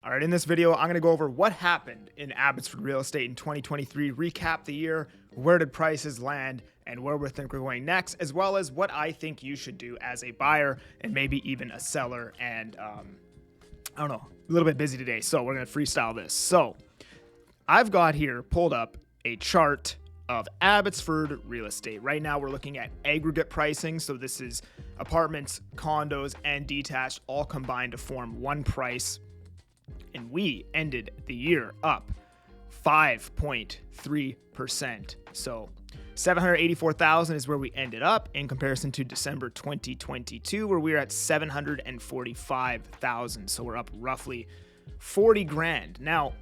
All right, in this video, I'm going to go over what happened in Abbotsford real estate in 2023, recap the year, where did prices land, and where we think we're going next, as well as what I think you should do as a buyer and maybe even a seller. And I don't know, a little bit busy today, so we're going to freestyle this. So I've got here pulled up a chart of Abbotsford real estate. Right now, we're looking at aggregate pricing. So this is apartments, condos, and detached all combined to form one price. And we ended the year up 5.3%. So 784,000 is where we ended up in comparison to December 2022, where we were at 745,000. So we're up roughly 40 grand. Now,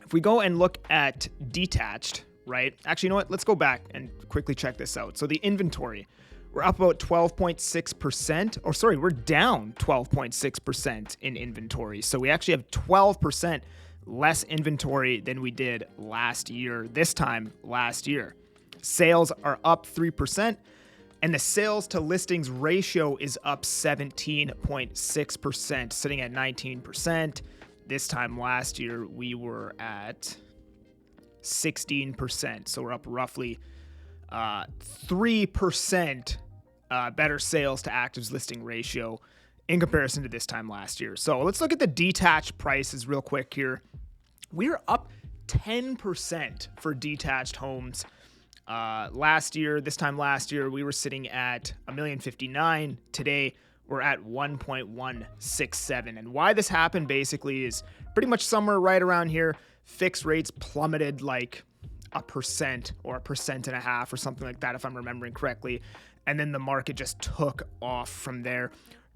if we go and look at detached, right? Actually, you know what? Let's go back and quickly check this out. So the inventory, we're up about 12.6%, or sorry, we're down 12.6% in inventory. So we actually have 12% less inventory than we did last year, this time last year. Sales are up 3%, and the sales to listings ratio is up 17.6%, sitting at 19%. This time last year, we were at 16%. So we're up roughly 3% better sales to actives listing ratio in comparison to this time last year. So let's look at the detached prices real quick here. We're up 10% for detached homes. Last year, this time last year, we were sitting at $1,059,000. Today, we're at 1.167. And why this happened basically is pretty much somewhere right around here. Fixed rates plummeted like 1% or 1.5% or something like that, if I'm remembering correctly. And then the market just took off from there.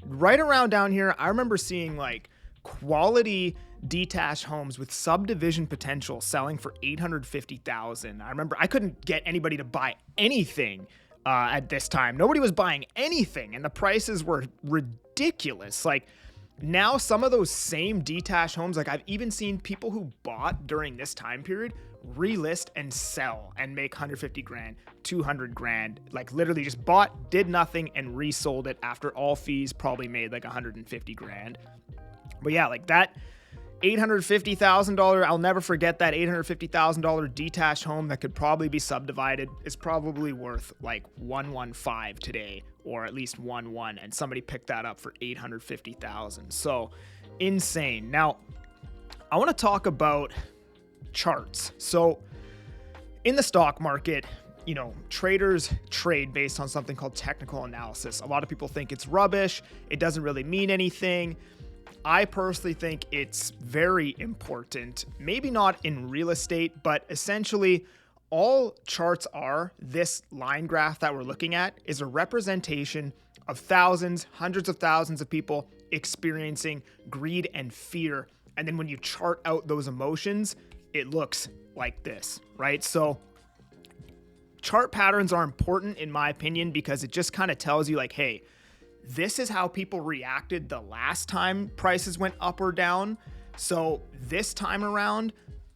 Right around down here, I remember seeing like quality detached homes with subdivision potential selling for $850,000. I remember I couldn't get anybody to buy anything at this time. Nobody was buying anything, and the prices were ridiculous. Like now, some of those same detached homes, like I've even seen people who bought during this time period relist and sell and make 150 grand, 200 grand, like literally just bought, did nothing, and resold it after all fees, probably made like 150 grand. But yeah, like that $850,000, I'll never forget that $850,000 detached home that could probably be subdivided is probably worth like 115 today, or at least 11, and somebody picked that up for $850,000. So insane. Now, I want to talk about charts. So in the stock market, you know, traders trade based on something called technical analysis. A lot of people think it's rubbish. It doesn't really mean anything. I personally think it's very important, maybe not in real estate, but essentially all charts are, this line graph that we're looking at is a representation of thousands, hundreds of thousands of people experiencing greed and fear. And then when you chart out those emotions, it looks like this, right? So chart patterns are important in my opinion because it just kind of tells you like, hey, this is how people reacted the last time prices went up or down. So this time around,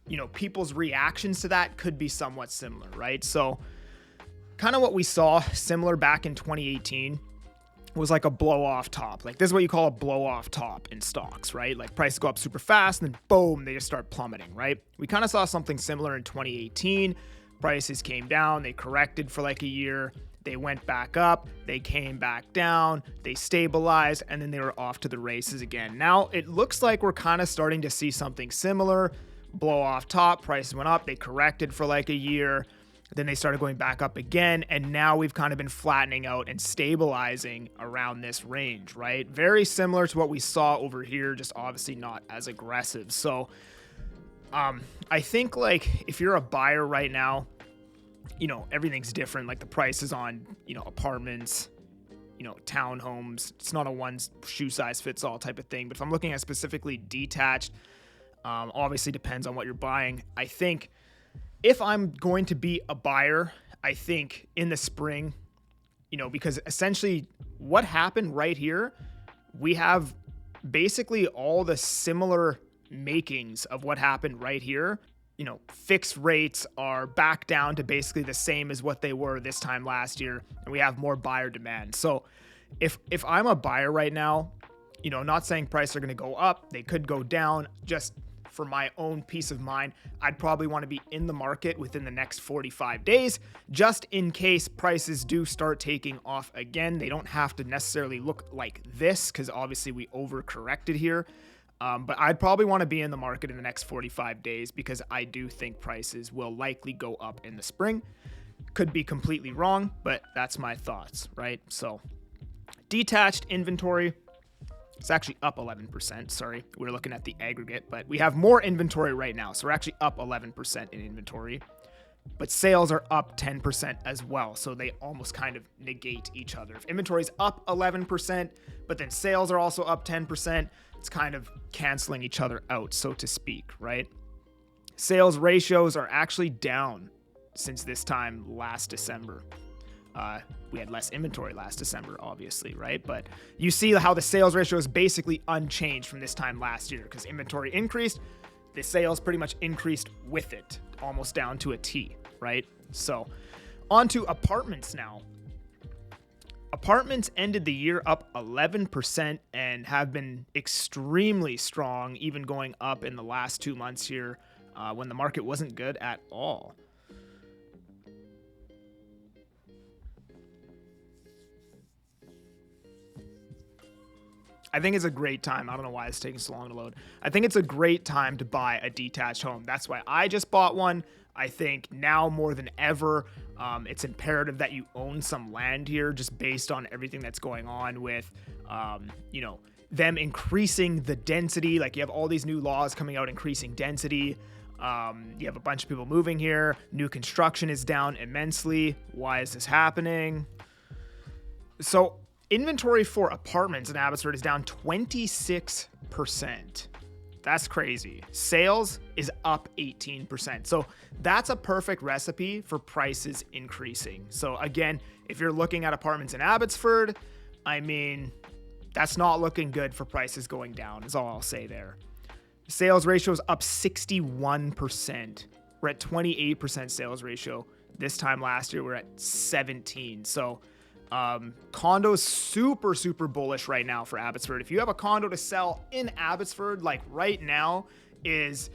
you know, people's reactions to that could be somewhat similar, right? So kind of what we saw similar back in 2018 was like a blow off top. Like this is what you call a blow off top in stocks, right? Like prices go up super fast and then boom, they just start plummeting, right? We kind of saw something similar in 2018. Prices came down, they corrected for like a year. They went back up, they came back down, they stabilized, and then they were off to the races again. Now, it looks like we're kind of starting to see something similar. Blow off top, prices went up, they corrected for like a year, then they started going back up again, and now we've kind of been flattening out and stabilizing around this range, right? Very similar to what we saw over here, just obviously not as aggressive. So, I think like if you're a buyer right now, you know, everything's different. Like the prices on, you know, apartments, you know, townhomes, it's not a one shoe size fits all type of thing. But if I'm looking at specifically detached, obviously depends on what you're buying. I think if I'm going to be a buyer, I think in the spring, you know, because essentially what happened right here, we have basically all the similar makings of what happened right here. You know, fixed rates are back down to basically the same as what they were this time last year, and we have more buyer demand. So if I'm a buyer right now, not saying prices are going to go up. They could go down. Just for my own peace of mind, I'd probably want to be in the market within the next 45 days, just in case prices do start taking off again. They don't have to necessarily look like this because obviously we overcorrected here. But I'd probably want to be in the market in the next 45 days because I do think prices will likely go up in the spring. Could be completely wrong, but that's my thoughts, right? So detached inventory, it's actually up 11%. Sorry, we're looking at the aggregate, but we have more inventory right now. So we're actually up 11% in inventory, but sales are up 10% as well. So they almost kind of negate each other. If inventory is up 11%, but then sales are also up 10%, it's kind of canceling each other out, so to speak, right? Sales ratios are actually down since this time last December. We had less inventory last December, obviously, right? But you see how the sales ratio is basically unchanged from this time last year because inventory increased, the sales pretty much increased with it, almost down to a T, right? So on to apartments now. Apartments ended the year up 11% and have been extremely strong, even going up in the last 2 months here when the market wasn't good at all. I think it's a great time. I don't know why it's taking so long to load. I think it's a great time to buy a detached home. That's why I just bought one. I think now more than ever, it's imperative that you own some land here just based on everything that's going on with, them increasing the density. Like you have all these new laws coming out increasing density. You have a bunch of people moving here. New construction is down immensely. Why is this happening? So inventory for apartments in Abbotsford is down 26%. That's crazy. Sales is up 18%. So that's a perfect recipe for prices increasing. So again, if you're looking at apartments in Abbotsford, I mean, that's not looking good for prices going down is all I'll say there. Sales ratio is up 61%. We're at 28% sales ratio. This time last year, we're at 17. So condos super bullish right now for Abbotsford. If you have a condo to sell in Abbotsford, like right now is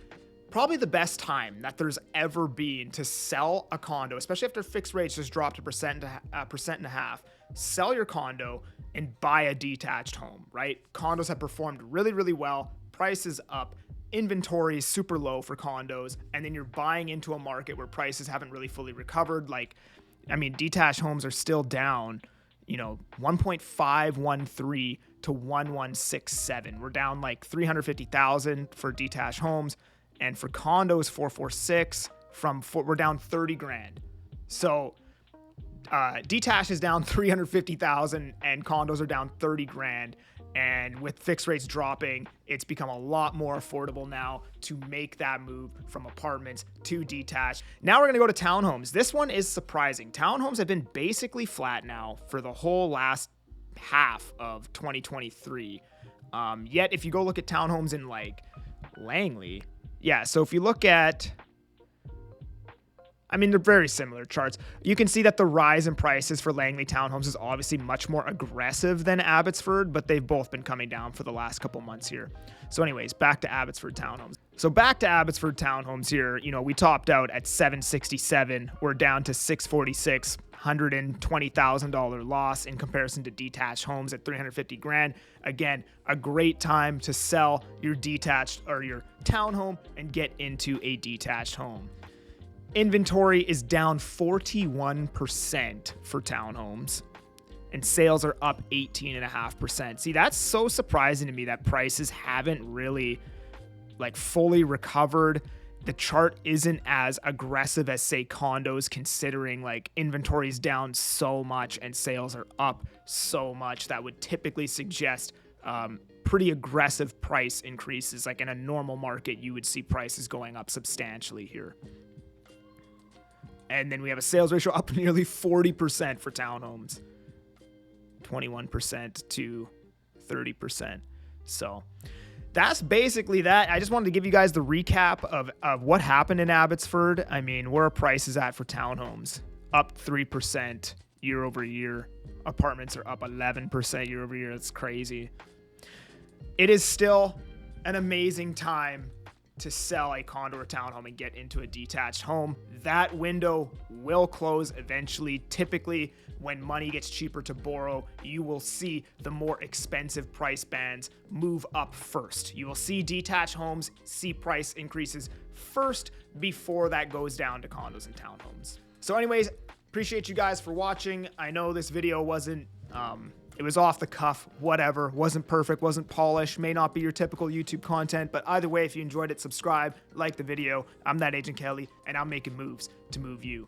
probably the best time that there's ever been to sell a condo, especially after fixed rates just dropped a percent and a half. Sell your condo and buy a detached home, right? Condos have performed really well. Prices up. Inventory is super low for condos. And then you're buying into a market where prices haven't really fully recovered. Detached homes are still down, 1.513 to 1167. We're down like 350,000 for detached homes, and for condos 446 we're down 30 grand. So detached is down 350,000 and condos are down 30 grand. And with fixed rates dropping, it's become a lot more affordable now to make that move from apartments to detached. Now we're going to go to townhomes. This one is surprising. Townhomes have been basically flat now for the whole last half of 2023. Yet if you go look at townhomes in like Langley, so if you look at, they're very similar charts. You can see that the rise in prices for Langley townhomes is obviously much more aggressive than Abbotsford, but they've both been coming down for the last couple months here. So anyways, back to Abbotsford townhomes. Here, we topped out at 767. We're down to 646, $120,000 loss in comparison to detached homes at 350 grand. Again, a great time to sell your detached or your townhome and get into a detached home. Inventory is down 41% for townhomes, and sales are up 18.5%. See, that's so surprising to me that prices haven't really fully recovered. The chart isn't as aggressive as, say, condos, considering inventory is down so much and sales are up so much. That would typically suggest pretty aggressive price increases. Like in a normal market, you would see prices going up substantially here. And then we have a sales ratio up nearly 40% for townhomes, 21% to 30%. So that's basically that. I just wanted to give you guys the recap of what happened in Abbotsford. Where are prices at for townhomes? Up 3% year over year. Apartments are up 11% year over year. That's crazy. It is still an amazing time to sell a condo or townhome and get into a detached home. That window will close eventually. Typically, when money gets cheaper to borrow, you will see the more expensive price bands move up first. You will see detached homes see price increases first before that goes down to condos and townhomes. So anyways, appreciate you guys for watching. I know this video wasn't it was off the cuff, whatever, wasn't perfect, wasn't polished, may not be your typical YouTube content, but either way, if you enjoyed it, subscribe, like the video. I'm that Agent Kelly, and I'm making moves to move you.